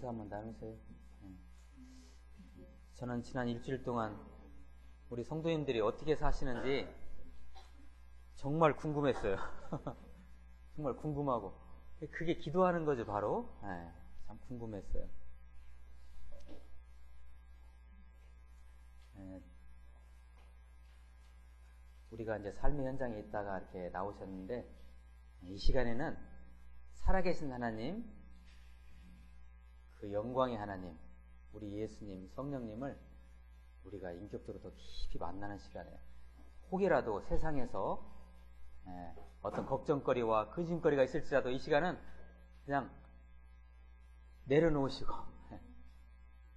인사 한번 나누세요. 저는 지난 일주일 동안 우리 성도님들이 어떻게 사시는지 정말 궁금했어요. 정말 궁금하고 그게 기도하는 거죠, 바로. 참 궁금했어요. 우리가 이제 삶의 현장에 있다가 이렇게 나오셨는데, 이 시간에는 살아계신 하나님, 그 영광의 하나님, 우리 예수님, 성령님을 우리가 인격적으로 더 깊이 만나는 시간이에요. 혹이라도 세상에서 어떤 걱정거리와 근심거리가 있을지라도 이 시간은 그냥 내려놓으시고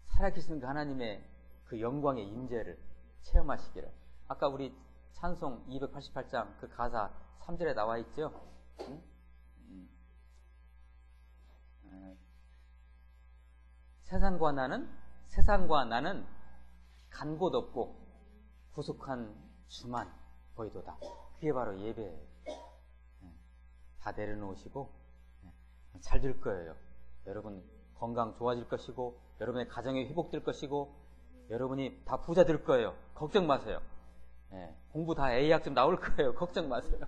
살아계신 그 하나님의 그 영광의 임재를 체험하시기를. 아까 우리 찬송 288장 그 가사 3절에 나와 있죠. 세상과 나는 간 곳 없고 구속한 주만 보이도다. 그게 바로 예배예요. 다 내려놓으시고 잘 될 거예요. 여러분 건강 좋아질 것이고, 여러분의 가정이 회복될 것이고, 여러분이 다 부자 될 거예요. 걱정 마세요. 공부 다 A학점 나올 거예요. 걱정 마세요.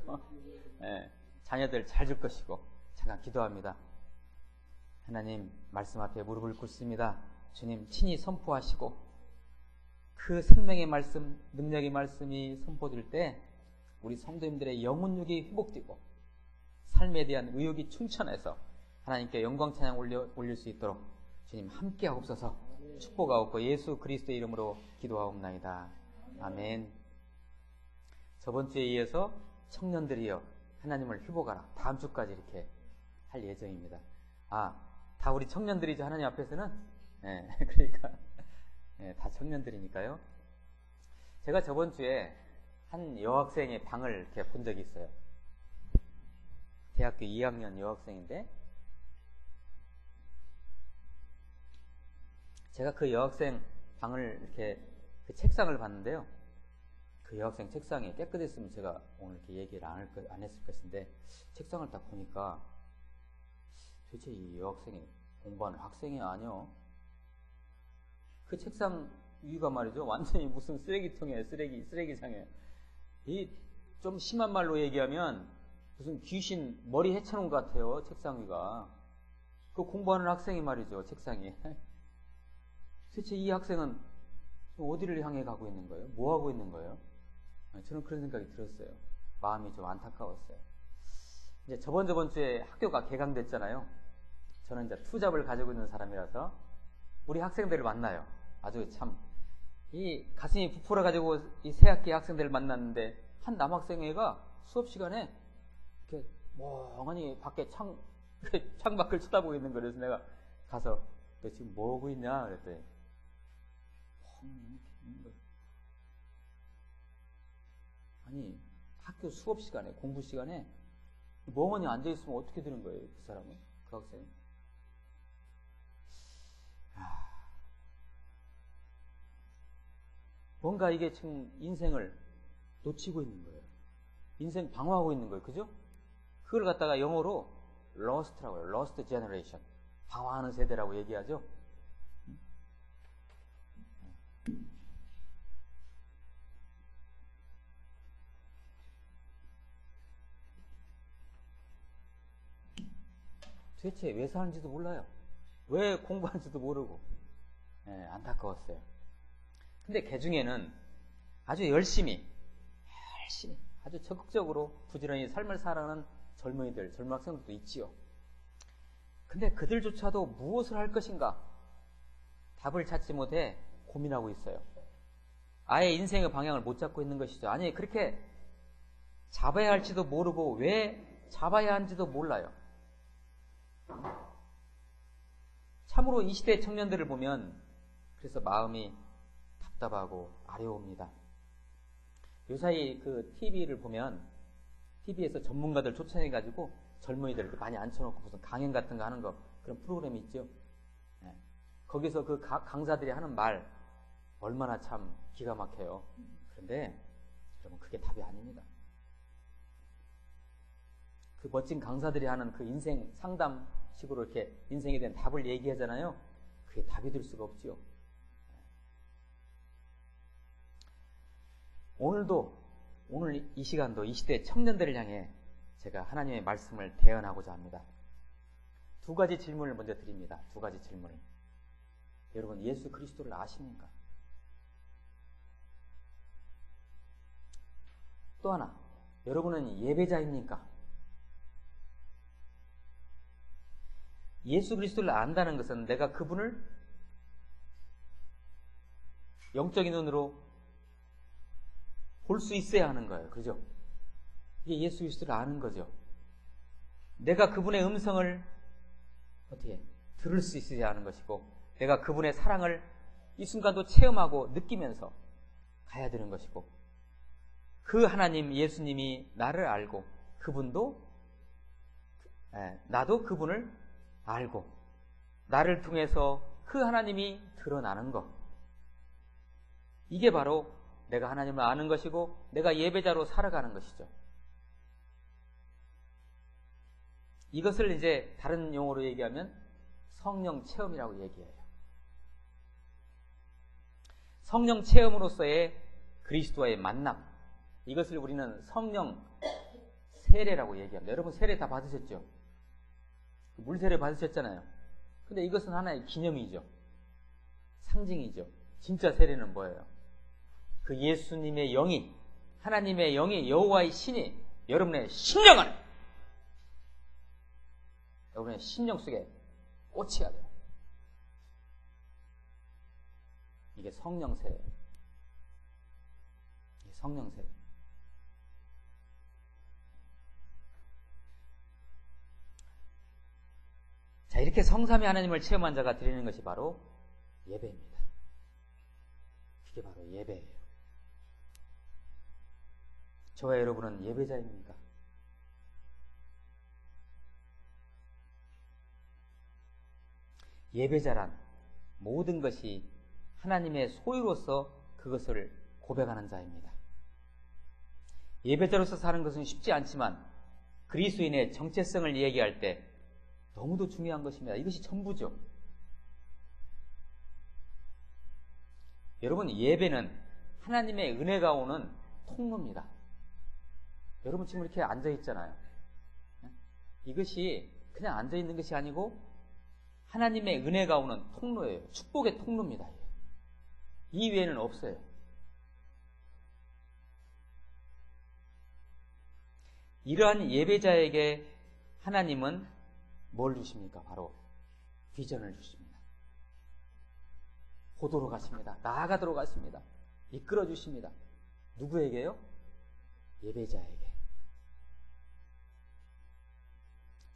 자녀들 잘 될 것이고. 잠깐 기도합니다. 하나님, 말씀 앞에 무릎을 꿇습니다. 주님 친히 선포하시고, 그 생명의 말씀, 능력의 말씀이 선포될 때 우리 성도님들의 영혼육이 회복되고 삶에 대한 의욕이 충천해서 하나님께 영광 찬양 올릴 수 있도록 주님 함께 하옵소서. 축복하옵고 예수 그리스도의 이름으로 기도하옵나이다. 아멘. 저번 주에 이어서 청년들이여 하나님을 회복하라, 다음 주까지 이렇게 할 예정입니다. 다 우리 청년들이죠, 하나님 앞에서는. 그러니까 다 청년들이니까요. 제가 저번 주에 한 여학생의 방을 이렇게 본 적이 있어요. 대학교 2학년 여학생인데, 제가 그 여학생 방을 이렇게 그 책상을 봤는데요. 그 여학생 책상이 깨끗했으면 제가 오늘 이렇게 얘기를 안 했을 것인데, 책상을 딱 보니까 도대체 이 여학생이 공부하는 학생이 아니요. 그 책상 위가 말이죠, 완전히 무슨 쓰레기통이에요. 쓰레기장이에요. 이 좀 심한 말로 얘기하면 무슨 귀신 머리 해쳐놓은 것 같아요, 책상 위가. 그 공부하는 학생이 말이죠, 책상이. 도대체 이 학생은 어디를 향해 가고 있는 거예요? 뭐 하고 있는 거예요? 저는 그런 생각이 들었어요. 마음이 좀 안타까웠어요. 이제 저번 주에 학교가 개강됐잖아요. 저는 이제 투잡을 가지고 있는 사람이라서 우리 학생들을 만나요. 아주 참, 이 가슴이 부풀어 가지고 이 새학기 학생들을 만났는데, 한 남학생애가 수업 시간에 이렇게 멍하니 밖에 창밖을 쳐다보고 있는 거예요. 그래서 내가 가서 너 지금 뭐 하고 있냐 그랬더니 아니, 학교 수업 시간에, 공부 시간에 멍하니 앉아있으면 어떻게 되는 거예요, 그 사람은, 그 학생은. 뭔가 이게 지금 인생을 놓치고 있는 거예요. 인생 방황하고 있는 거예요. 그죠? 그걸 갖다가 영어로 lost라고 해요. lost generation. 방황하는 세대라고 얘기하죠. 도대체 왜 사는지도 몰라요. 왜 공부하는지도 모르고. 안타까웠어요. 근데 그 중에는 아주 열심히 아주 적극적으로 부지런히 삶을 살아가는 젊은 학생들도 있지요. 근데 그들조차도 무엇을 할 것인가 답을 찾지 못해 고민하고 있어요. 아예 인생의 방향을 못 잡고 있는 것이죠. 아니, 그렇게 잡아야 할지도 모르고 왜 잡아야 하는지도 몰라요. 참으로 이 시대 청년들을 보면 그래서 마음이 답답하고 아려옵니다. 요사이 그 TV를 보면, TV에서 전문가들 초청해가지고 젊은이들 많이 앉혀놓고 무슨 강연 같은 거 하는 거, 그런 프로그램이 있죠. 거기서 그 강사들이 하는 말 얼마나 참 기가 막혀요. 그런데 여러분, 그게 답이 아닙니다. 그 멋진 강사들이 하는 그 인생 상담식으로 이렇게 인생에 대한 답을 얘기하잖아요. 그게 답이 될 수가 없지요. 오늘 이 시간도 이 시대 청년들을 향해 제가 하나님의 말씀을 대언하고자 합니다. 두 가지 질문을 먼저 드립니다. 두 가지 질문을. 여러분, 예수 그리스도를 아십니까? 또 하나, 여러분은 예배자입니까? 예수 그리스도를 안다는 것은 내가 그분을 영적인 눈으로 볼 수 있어야 하는 거예요. 그죠? 이게 예수 그리스도를 아는 거죠. 내가 그분의 음성을 어떻게 들을 수 있어야 하는 것이고, 내가 그분의 사랑을 이 순간도 체험하고 느끼면서 가야 되는 것이고, 그 하나님 예수님이 나를 알고 그분도 나도 그분을 알고 나를 통해서 그 하나님이 드러나는 것, 이게 바로 내가 하나님을 아는 것이고 내가 예배자로 살아가는 것이죠. 이것을 이제 다른 용어로 얘기하면 성령 체험이라고 얘기해요. 성령 체험으로서의 그리스도와의 만남, 이것을 우리는 성령 세례라고 얘기합니다. 여러분 세례 다 받으셨죠? 물세례 받으셨잖아요. 근데 이것은 하나의 기념이죠. 상징이죠. 진짜 세례는 뭐예요? 그 예수님의 영이, 하나님의 영이, 여호와의 신이 여러분의 심령 안에, 여러분의 심령 속에 꽂혀야 돼요. 이게 성령 세례예요. 이게 성령 세례. 자, 이렇게 성삼위 하나님을 체험한 자가 드리는 것이 바로 예배입니다. 그게 바로 예배예요. 저와 여러분은 예배자입니까? 예배자란 모든 것이 하나님의 소유로서 그것을 고백하는 자입니다. 예배자로서 사는 것은 쉽지 않지만 그리스도인의 정체성을 얘기할 때 너무도 중요한 것입니다. 이것이 전부죠. 여러분, 예배는 하나님의 은혜가 오는 통로입니다. 여러분 지금 이렇게 앉아있잖아요. 이것이 그냥 앉아있는 것이 아니고 하나님의 은혜가 오는 통로예요. 축복의 통로입니다. 이 외에는 없어요. 이러한 예배자에게 하나님은 뭘 주십니까? 바로 비전을 주십니다. 보도록 하십니다. 나아가도록 하십니다. 이끌어 주십니다. 누구에게요? 예배자에게.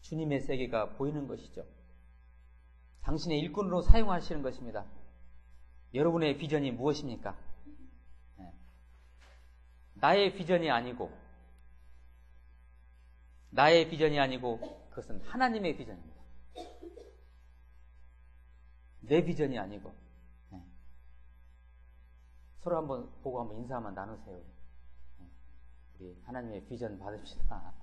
주님의 세계가 보이는 것이죠. 당신의 일꾼으로 사용하시는 것입니다. 여러분의 비전이 무엇입니까? 나의 비전이 아니고 그것은 하나님의 비전입니다. 내 비전이 아니고. 서로 한번 보고 한번 인사 한번 나누세요. 우리 하나님의 비전 받읍시다.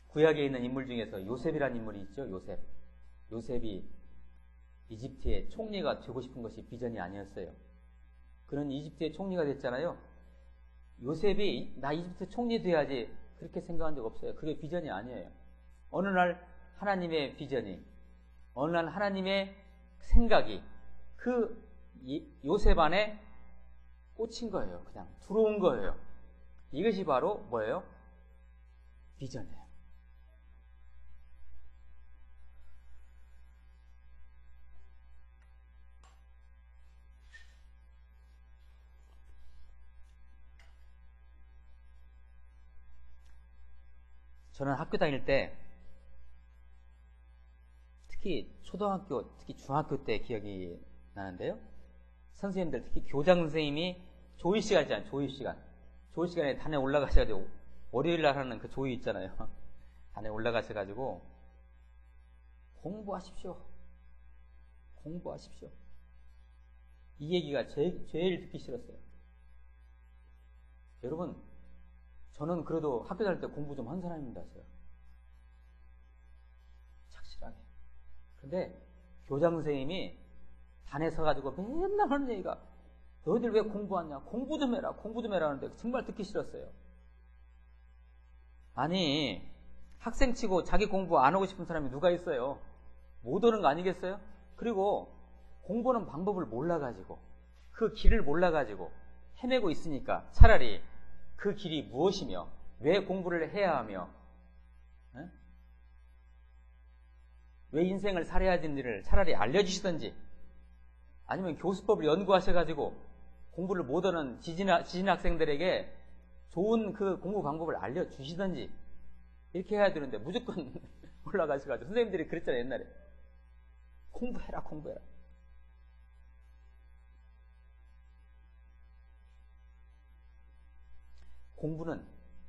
구약에 있는 인물 중에서 요셉이라는 인물이 있죠. 요셉이 이집트의 총리가 되고 싶은 것이 비전이 아니었어요. 그는 이집트의 총리가 됐잖아요. 요셉이 나 이집트 총리 돼야지 그렇게 생각한 적 없어요. 그게 비전이 아니에요. 어느 날 하나님의 비전이, 어느 날 하나님의 생각이 그 요셉 안에 꽂힌 거예요. 그냥 들어온 거예요. 이것이 바로 뭐예요? 비전이에요. 저는 학교 다닐 때 특히 초등학교, 특히 중학교 때 기억이 나는데요. 선생님들, 특히 교장 선생님이 조회 시간 있잖아요. 조회 시간에 단에 올라가셔가지고 월요일 날 하는 그 조회 있잖아요. 단에 올라가셔가지고 공부하십시오. 이 얘기가 제일 듣기 싫었어요. 여러분, 저는 그래도 학교 다닐 때 공부 좀 한 사람입니다. 근데 교장 선생님이 단에 서가지고 맨날 하는 얘기가 너희들 왜 공부하냐? 공부 좀 해라. 공부 좀 해라 하는데 정말 듣기 싫었어요. 아니, 학생치고 자기 공부 안 하고 싶은 사람이 누가 있어요? 못 오는 거 아니겠어요? 그리고 공부하는 방법을 몰라가지고 그 길을 몰라가지고 헤매고 있으니까 차라리 그 길이 무엇이며 왜 공부를 해야 하며 왜 인생을 살아야 하는지를 차라리 알려주시든지 아니면 교수법을 연구하셔가지고 공부를 못하는 지진 학생들에게 좋은 그 공부 방법을 알려주시든지 이렇게 해야 되는데 무조건 올라가셔가지고 선생님들이 그랬잖아요. 옛날에 공부해라 공부해라. 공부는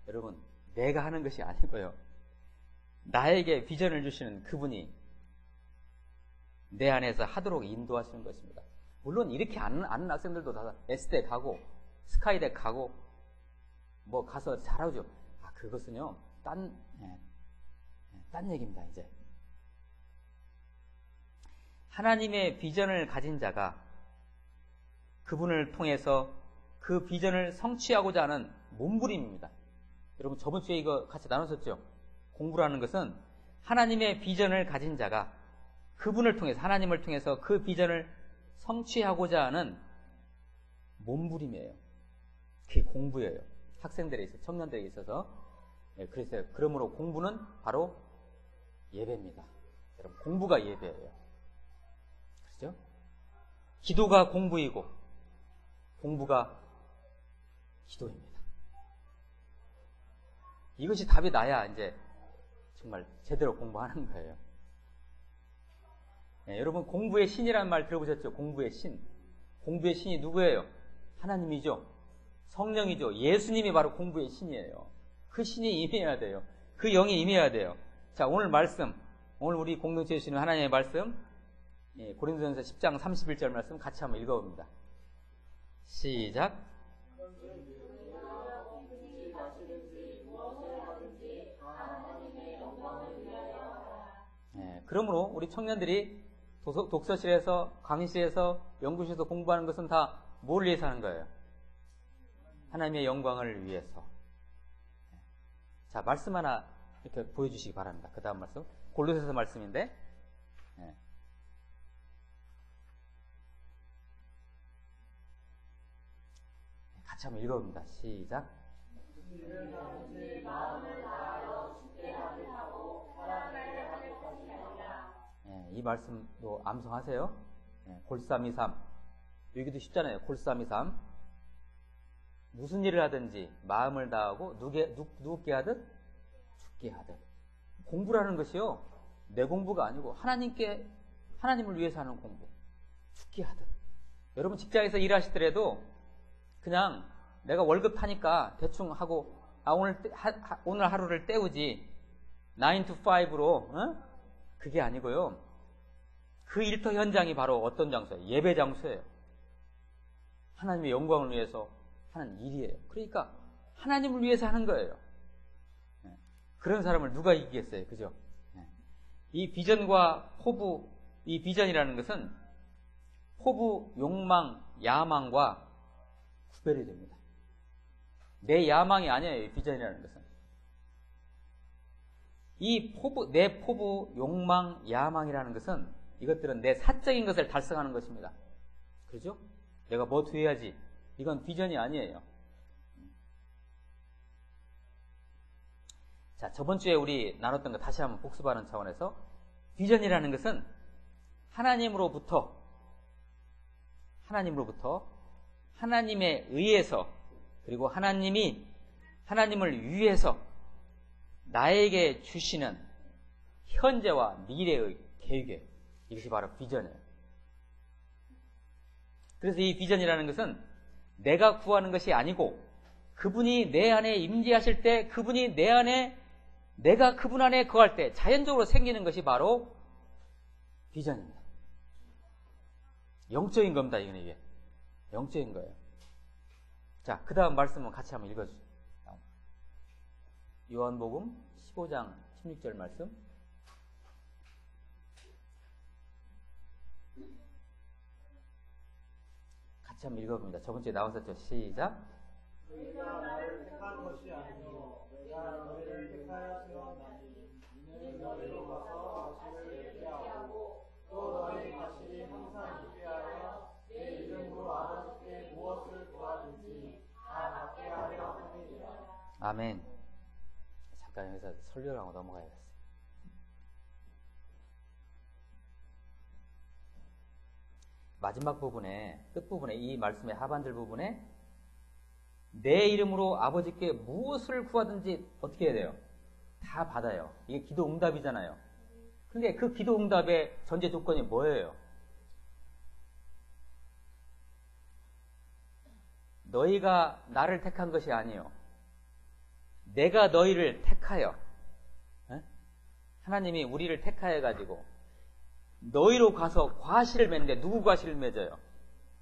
여러분 내가 하는 것이 아니고요. 나에게 비전을 주시는 그분이 내 안에서 하도록 인도하시는 것입니다. 물론 이렇게 아는 학생들도 다 S대 가고 스카이대 가고 뭐 가서 잘하죠. 그것은요 딴 얘기입니다. 이제 하나님의 비전을 가진 자가 그분을 통해서 그 비전을 성취하고자 하는 몸부림입니다. 여러분 저번 주에 이거 같이 나눴었죠. 공부라는 것은 하나님의 비전을 가진 자가 그분을 통해서 하나님을 통해서 그 비전을 성취하고자 하는 몸부림이에요. 그게 공부예요. 학생들에 있어서 청년들에게 있어서. 그래서 그러므로 공부는 바로 예배입니다. 여러분 공부가 예배예요. 그렇죠? 기도가 공부이고 공부가 기도입니다. 이것이 답이 나야 이제 정말 제대로 공부하는 거예요. 여러분 공부의 신이라는 말 들어보셨죠? 공부의 신. 공부의 신이 누구예요? 하나님이죠. 성령이죠. 예수님이 바로 공부의 신이에요. 그 신이 임해야 돼요. 그 영이 임해야 돼요. 자, 오늘 말씀, 오늘 우리 공동체에 주시는 하나님의 말씀, 고린도전서 10장 31절 말씀 같이 한번 읽어봅니다. 시작. 그러므로 우리 청년들이 독서실에서, 강의실에서, 연구실에서 공부하는 것은 다 뭘 위해서 하는 거예요? 하나님의 영광을 위해서. 자, 말씀 하나 이렇게 보여주시기 바랍니다. 그 다음 말씀. 골로새서 말씀인데, 같이 한번 읽어봅니다. 시작. 이 말씀도 암송하세요. 골323. 여기도 쉽잖아요. 골323. 무슨 일을 하든지 마음을 다하고 누구께 하듯 죽게 하듯. 공부라는 것이요. 내 공부가 아니고 하나님을 위해서 하는 공부. 죽게 하듯. 여러분 직장에서 일하시더라도 그냥 내가 월급 타니까 대충 하고 오늘 하루를 때우지 9 to 5로 그게 아니고요. 그 일터 현장이 바로 어떤 장소예요? 예배 장소예요. 하나님의 영광을 위해서 하는 일이에요. 그러니까 하나님을 위해서 하는 거예요. 그런 사람을 누가 이기겠어요? 그죠? 이 비전과 포부, 이 비전이라는 것은 포부, 욕망, 야망과 구별이 됩니다. 내 야망이 아니에요. 이 비전이라는 것은. 이 내 포부, 욕망, 야망이라는 것은 이것들은 내 사적인 것을 달성하는 것입니다. 그죠? 내가 뭐 돼야지. 이건 비전이 아니에요. 자, 저번 주에 우리 나눴던 거 다시 한번 복습하는 차원에서 비전이라는 것은 하나님으로부터 하나님에 의해서 그리고 하나님을 위해서 나에게 주시는 현재와 미래의 계획이에요. 이것이 바로 비전이에요. 그래서 이 비전이라는 것은 내가 구하는 것이 아니고 그분이 내 안에 임재하실 때 그분이 내 안에 내가 그분 안에 거할 때 자연적으로 생기는 것이 바로 비전입니다. 영적인 겁니다. 이게 영적인 거예요. 자, 그 다음 말씀은 같이 한번 읽어주세요. 요한복음 15장 16절 말씀. 같이 한번 읽어봅니다. 저번 주에 나왔었죠. 시작. 너희가 나를 택한 것이 아니요 내가 너희를 택하여 세웠나니 이는 너희로 가서 아침을 예배하고 또 너희 자신이 항상 예배하여 내 이름으로 아버지께 무엇을 구하든지 다 받게 하려 함이니라. 아멘. 잠깐 여기서 설교를 하고 넘어가야겠어요. 마지막 부분에, 끝부분에, 이 말씀의 하반절 부분에 내 이름으로 아버지께 무엇을 구하든지 어떻게 해야 돼요? 다 받아요. 이게 기도 응답이잖아요. 근데 그 기도 응답의 전제 조건이 뭐예요? 너희가 나를 택한 것이 아니요 내가 너희를 택하여, 하나님이 우리를 택하여 가지고 너희로 가서 과실을 맺는데, 누구 과실을 맺어요?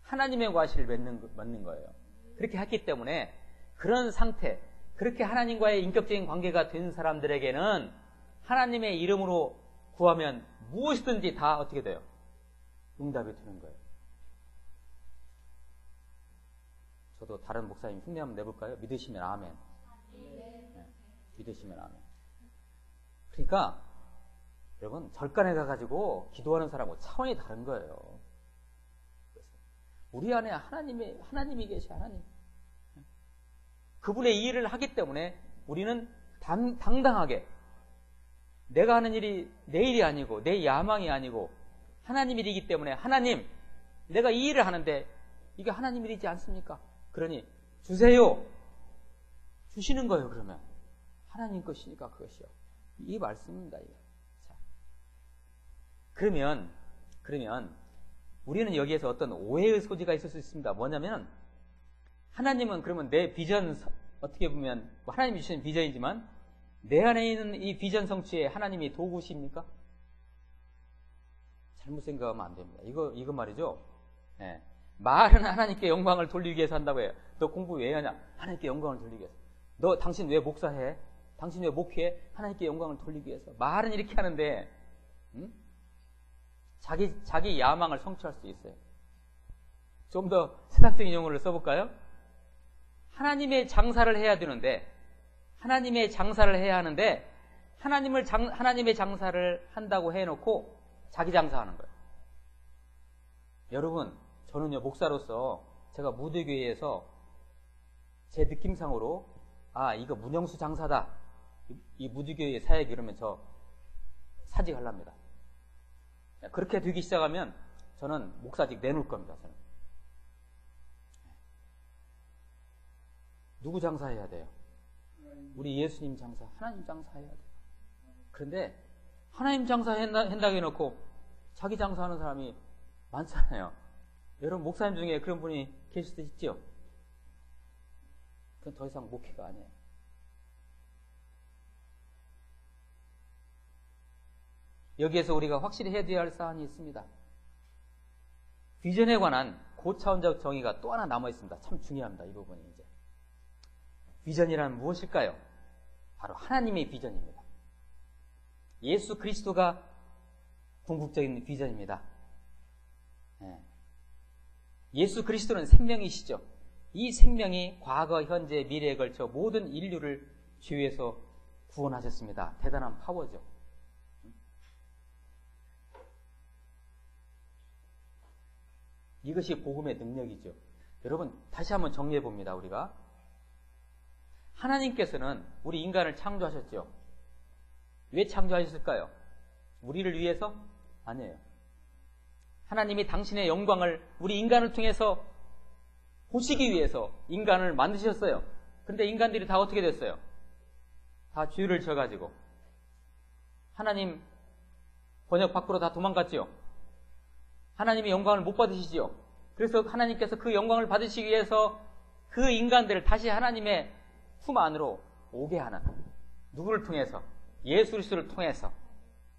하나님의 과실을 맺는 거예요. 그렇게 했기 때문에 그런 상태, 그렇게 하나님과의 인격적인 관계가 된 사람들에게는 하나님의 이름으로 구하면 무엇이든지 다 어떻게 돼요? 응답이 되는 거예요. 저도 다른 목사님 흉내 한번 내볼까요? 믿으시면 아멘. 네, 믿으시면 아멘. 그러니까 여러분, 절간에 가가지고 기도하는 사람하고 차원이 다른 거예요. 우리 안에 하나님이 계시, 하나님. 그분의 이 일을 하기 때문에 우리는 당당하게 내가 하는 일이 내 일이 아니고 내 야망이 아니고 하나님 일이기 때문에, 하나님, 내가 이 일을 하는데 이게 하나님 일이지 않습니까? 그러니 주세요. 주시는 거예요. 그러면 하나님 것이니까 그것이요. 이 말씀입니다. 이거. 자, 그러면 우리는 여기에서 어떤 오해의 소지가 있을 수 있습니다. 뭐냐면, 하나님은 그러면 내 비전, 어떻게 보면 하나님이 주신 비전이지만 내 안에 있는 이 비전 성취에 하나님이 도구십니까? 잘못 생각하면 안 됩니다. 이거 말이죠. 네. 말은 하나님께 영광을 돌리기 위해서 한다고 해요. 너 공부 왜 하냐? 하나님께 영광을 돌리기 위해서. 당신 왜 목사해? 당신 왜 목회해? 하나님께 영광을 돌리기 위해서. 말은 이렇게 하는데, 자기 야망을 성취할 수 있어요. 좀 더 세상적인 용어를 써볼까요? 하나님의 장사를 해야 되는데, 하나님의 장사를 해야 하는데, 하나님의 장사를 한다고 해놓고 자기 장사하는 거예요. 여러분, 저는요, 목사로서 제가 무대교회에서 제 느낌상으로, 이거 문영수 장사다. 이 무대교회 사역이, 그러면 저 사직하랍니다. 그렇게 되기 시작하면 저는 목사직 내놓을 겁니다. 저는. 누구 장사해야 돼요? 우리 예수님 장사, 하나님 장사해야 돼요. 그런데 하나님 장사한다고 해놓고 자기 장사하는 사람이 많잖아요. 여러분, 목사님 중에 그런 분이 계실 수 있죠? 그건 더 이상 목회가 아니에요. 여기에서 우리가 확실히 해야 할 사안이 있습니다. 비전에 관한 고차원적 정의가 또 하나 남아 있습니다. 참 중요합니다. 이 부분이 이제. 비전이란 무엇일까요? 바로 하나님의 비전입니다. 예수 그리스도가 궁극적인 비전입니다. 예수 그리스도는 생명이시죠. 이 생명이 과거, 현재, 미래에 걸쳐 모든 인류를 죄에서 구원하셨습니다. 대단한 파워죠. 이것이 복음의 능력이죠. 여러분, 다시 한번 정리해 봅니다. 우리가 하나님께서는 우리 인간을 창조하셨죠. 왜 창조하셨을까요? 우리를 위해서? 아니에요. 하나님이 당신의 영광을 우리 인간을 통해서 보시기 위해서 인간을 만드셨어요. 그런데 인간들이 다 어떻게 됐어요? 다 죄를 져가지고 하나님 번역 밖으로 다 도망갔죠. 하나님의 영광을 못 받으시죠. 그래서 하나님께서 그 영광을 받으시기 위해서 그 인간들을 다시 하나님의 품 안으로 오게 하는, 누구를 통해서? 예수 그리스도를 통해서.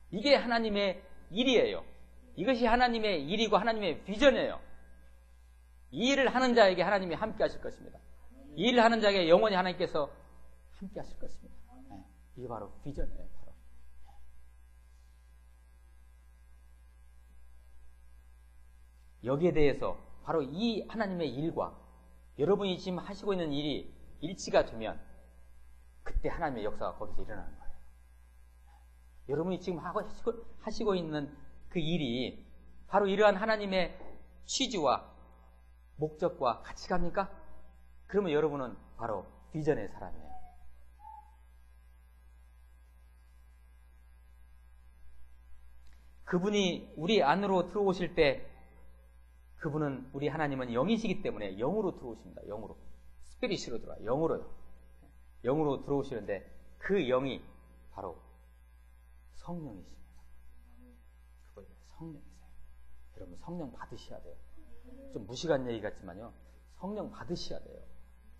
이게 하나님의 일이에요. 이것이 하나님의 일이고 하나님의 비전이에요. 이 일을 하는 자에게 하나님이 함께 하실 것입니다. 이 일을 하는 자에게 영원히 하나님께서 함께 하실 것입니다. 이게 바로 비전이에요. 바로. 여기에 대해서 바로 이 하나님의 일과 여러분이 지금 하시고 있는 일이 일치가 되면 그때 하나님의 역사가 거기서 일어나는 거예요. 여러분이 지금 하시고 있는 그 일이 바로 이러한 하나님의 취지와 목적과 같이 갑니까? 그러면 여러분은 바로 비전의 사람이에요. 그분이 우리 안으로 들어오실 때 그분은 우리 하나님은 영이시기 때문에 영으로 들어오십니다. 영으로. 스피릿으로 들어와요. 영으로요. 영으로 들어오시는데 그 영이 바로 성령이십니다. 그거예요. 성령이세요. 여러분 성령 받으셔야 돼요. 좀 무식한 얘기 같지만요. 성령 받으셔야 돼요.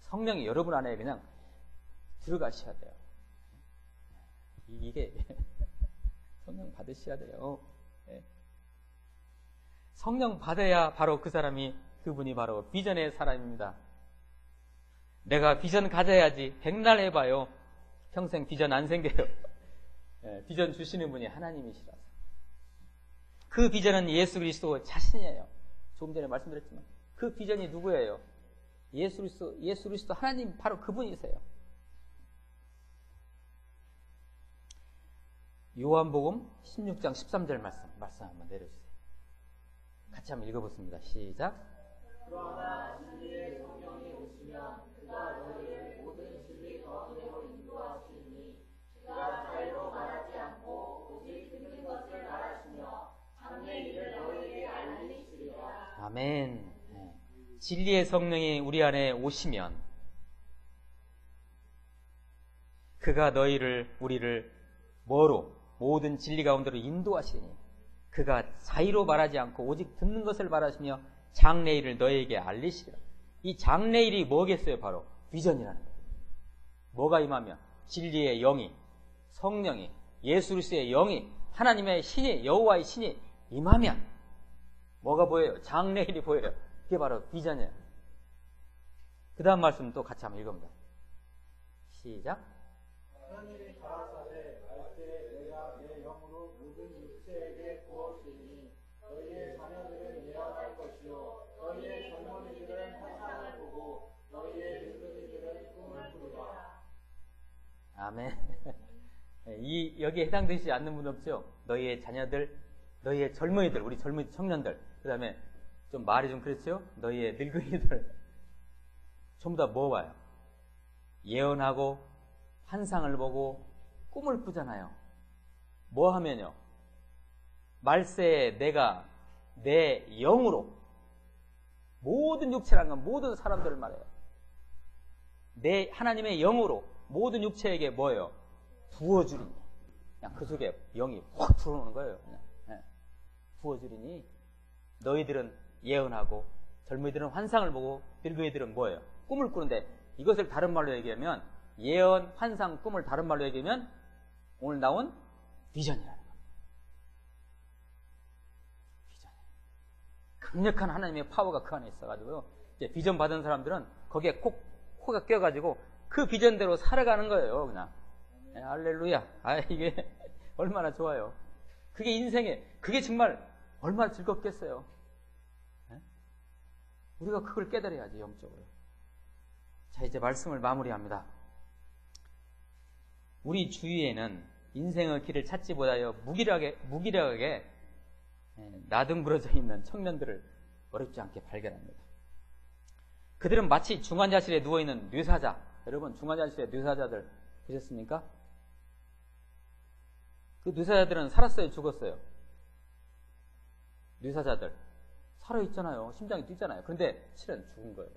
성령이 여러분 안에 그냥 들어가셔야 돼요. 이게 성령 받으셔야 돼요. 성령 받아야 바로 그 사람이 그분이 바로 비전의 사람입니다. 내가 비전 가져야지. 백날 해봐요. 평생 비전 안 생겨요. 비전 주시는 분이 하나님이시라서. 그 비전은 예수 그리스도 자신이에요. 조금 전에 말씀드렸지만 그 비전이 누구예요? 예수 그리스도 하나님 바로 그분이세요. 요한복음 16장 13절 말씀 한번 내려주세요. 같이 한번 읽어보겠습니다. 시작. 그러나 진리의 성령이 오시면 그가 너희를 모든 진리 가운데로 인도하시니 그가 자유로 말하지 않고 오직 듣는 것을 말하시며 장래 일을 너희에게 알리시리라. 아멘. 진리의 성령이 우리 안에 오시면 그가 우리를 뭐로? 모든 진리 가운데로 인도하시니 그가 자의로 말하지 않고 오직 듣는 것을 말하시며 장래일을 너희에게 알리시리라. 이 장래일이 뭐겠어요? 바로 비전이라는 거예요. 뭐가 임하면? 진리의 영이, 성령이, 예수 그리스도의 영이, 하나님의 신이, 여호와의 신이 임하면 뭐가 보여요? 장래일이 보여요. 그게 바로 비전이에요. 그 다음 말씀 또 같이 한번 읽어봅니다. 시작. 하나님이 가라사대 알때 내가 내 영으로 모든 육체에게 부었으니 너희의 자녀들은 예언할 것이요 너희의 젊은이들은 환상을 보고 너희의 늙은이들은 꿈을 꾸리라. 아멘. 여기에 해당되지 않는 분 없죠? 너희의 자녀들, 너희의 젊은이들, 우리 젊은 청년들, 그 다음에 좀 말이 좀 그렇죠? 너희의 늙은이들. 전부 다 뭐 봐요? 예언하고, 환상을 보고, 꿈을 꾸잖아요. 뭐 하면요? 말세에 내가 내 영으로 모든 육체라는 건 모든 사람들을 말해요. 내 하나님의 영으로 모든 육체에게 뭐예요? 부어주리니. 그냥 그 속에 영이 확 들어오는 거예요. 그냥. 부어주리니 너희들은 예언하고 젊은이들은 환상을 보고 늙은이들은 뭐예요? 꿈을 꾸는데 이것을 다른 말로 얘기하면 예언, 환상, 꿈을 다른 말로 얘기하면 오늘 나온 비전이라는 겁니다. 비전. 강력한 하나님의 파워가 그 안에 있어가지고요. 이제 비전 받은 사람들은 거기에 코가 껴가지고 그 비전대로 살아가는 거예요. 그냥. 할렐루야. 이게 얼마나 좋아요. 그게 인생에, 그게 정말 얼마나 즐겁겠어요. 우리가 그걸 깨달아야지, 영적으로. 자, 이제 말씀을 마무리합니다. 우리 주위에는 인생의 길을 찾지 못하여 무기력하게 나등부러져 있는 청년들을 어렵지 않게 발견합니다. 그들은 마치 중환자실에 누워있는 뇌사자. 여러분, 중환자실에 뇌사자들 보셨습니까? 그 뇌사자들은 살았어요, 죽었어요? 뇌사자들 살아있잖아요. 심장이 뛰잖아요. 그런데 실은 죽은 거예요.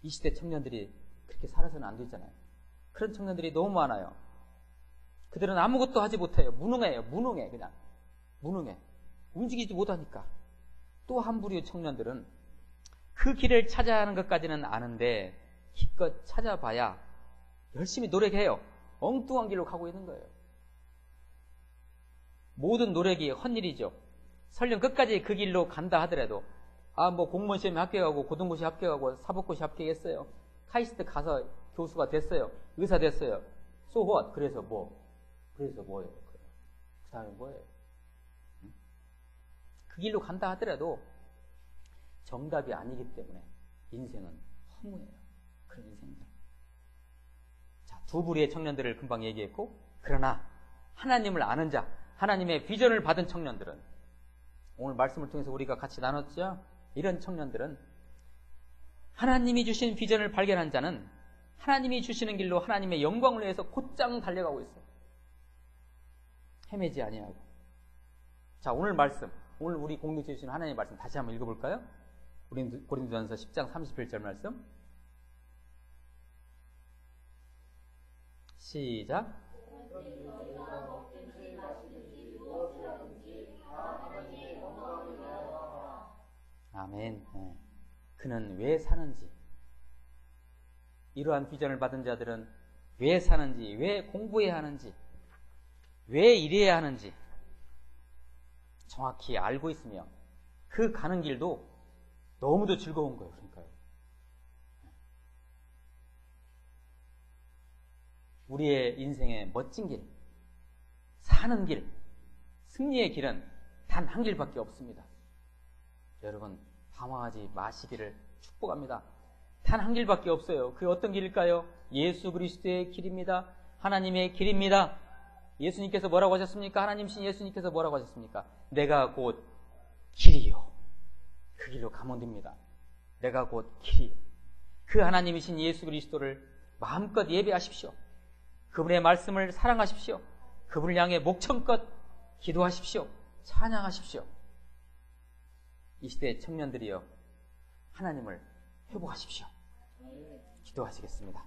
이 시대 청년들이 그렇게 살아서는 안 되잖아요. 그런 청년들이 너무 많아요. 그들은 아무것도 하지 못해요. 무능해요. 무능해. 그냥 무능해. 움직이지 못하니까. 또 한 부류의 청년들은 그 길을 찾아야 하는 것까지는 아는데 기껏 찾아봐야 열심히 노력해요. 엉뚱한 길로 가고 있는 거예요. 모든 노력이 헛일이죠. 설령 끝까지 그 길로 간다 하더라도 뭐 공무원 시험에 합격하고 고등고시 합격하고 사법고시 합격했어요. 카이스트 가서 교수가 됐어요. 의사 됐어요. So what? 그래서 뭐? 그래서 뭐예요? 그 다음에 뭐예요? 그 길로 간다 하더라도 정답이 아니기 때문에 인생은 허무해요. 그런 인생들. 자, 두 부류의 청년들을 금방 얘기했고, 그러나 하나님을 아는 자, 하나님의 비전을 받은 청년들은, 오늘 말씀을 통해서 우리가 같이 나눴죠? 이런 청년들은 하나님이 주신 비전을 발견한 자는 하나님이 주시는 길로 하나님의 영광을 위해서 곧장 달려가고 있어요. 헤매지 아니하고. 자, 오늘 말씀, 오늘 우리 공동체 주시는 하나님의 말씀 다시 한번 읽어볼까요? 고린도전서 10장 31절 말씀. 시작. 아멘. 네. 그는 왜 사는지, 이러한 비전을 받은 자들은 왜 사는지, 왜 공부해야 하는지, 왜 일해야 하는지 정확히 알고 있으며 그 가는 길도 너무도 즐거운 거예요. 그러니까요. 우리의 인생의 멋진 길, 사는 길, 승리의 길은 단 한 길밖에 없습니다. 여러분, 방황하지 마시기를 축복합니다. 단 한 길밖에 없어요. 그게 어떤 길일까요? 예수 그리스도의 길입니다. 하나님의 길입니다. 예수님께서 뭐라고 하셨습니까? 하나님신 예수님께서 뭐라고 하셨습니까? 내가 곧 길이요. 그 길로 가면 됩니다. 내가 곧 길이요. 그 하나님이신 예수 그리스도를 마음껏 예배하십시오. 그분의 말씀을 사랑하십시오. 그분을 향해 목청껏 기도하십시오. 찬양하십시오. 이 시대의 청년들이여, 하나님을 회복하십시오. 기도하시겠습니다.